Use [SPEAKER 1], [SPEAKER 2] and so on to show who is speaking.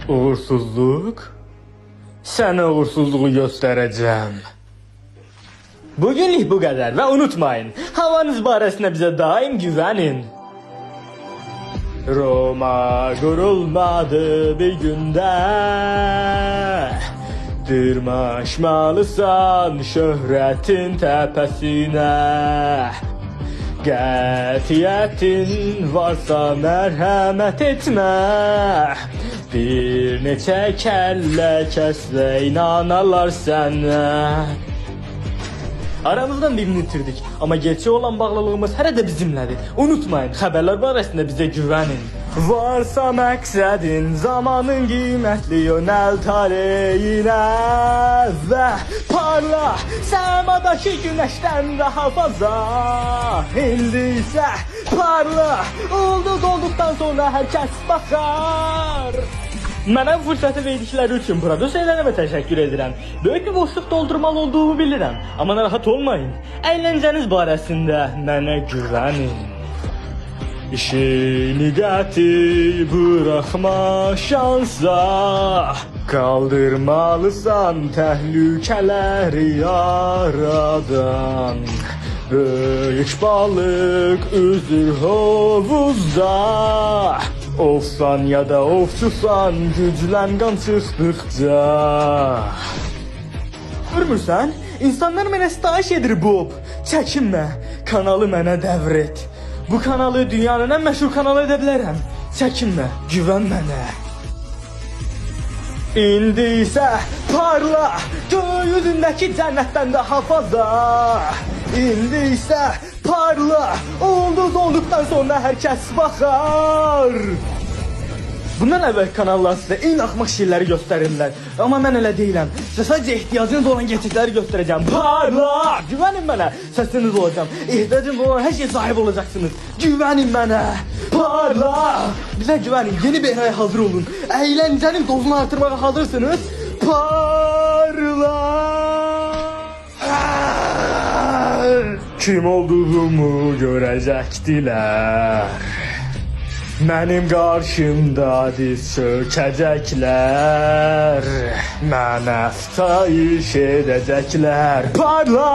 [SPEAKER 1] Uğursuzluk? Sana uğursuzluğu göstereceğim. Bugünlük bu kadar ve unutmayın, havanız barəsində bizə daim güvenin. Roma kurulmadı bir günde. Dırmaşmalısan şöhretin tepesine. Qətiyyətin varsa mərhəmət etmə. Bir neçə kəllə kəslə inanarlar sənə. Aramızdan birini itirdik ama gerçeğe olan bağlılığımız hələ də bizimlədir. Unutmayın, xəbərlər barəsində bizə güvənin. Varsa məqsədin, zamanın qiymətli yönəl taleyinə və parla səmadakı günəşdən daha fazla. İndi isə parla, ulduz olduqdan sonra hər kəs baxar. Mənə bu fürsəti verdikləri üçün prodüserlərimə təşəkkür edirəm. Böyük bir boşluq doldurmalı olduğumu bilirəm. Amma narahat olmayın. Əyləncəniz barəsində mənə güvənin. İşini qəti buraxma şansa. Kaldırmalısan təhlükələri yaradan. Böyük balıq üzür hovuzda. Olsan ya da ovçusan, güclən qan çıxdıqca. Görmürsən? İnsanlar mənə sitayiş edir Bob. Çəkinmə, kanalı mənə dəvr et. Bu kanalı dünyanın ən məşhur kanalı edə bilərəm. Çəkinmə, güvən mənə. İndi isə parla, gökyüzündəki cənnətdən daha fazla. İndi isə parla, ulduz olduqdan sonra hər kəs baxar. Bundan əvvəl kanallar sizə eyni axmaq şeyləri göstərirlər. Amma mən elə deyiləm. Sizə sadəcə ehtiyacınız olan keçidləri göstərəcəm. Parla! Güvənin mənə. Səsiniz olacağım. Ehtiyacınız olan hər şeyə sahib olacaqsınız. Güvənin mənə. Parla! Bizə güvənin. Yeni bir eraya hazır olun. Əyləncənin dozunu artırmağa hazırsınız. Parla! Kim olduğumu görəcəkdilər. Mənim qarşımda diz çökəcəklər. Mənə sitayiş edəcəklər. Parla!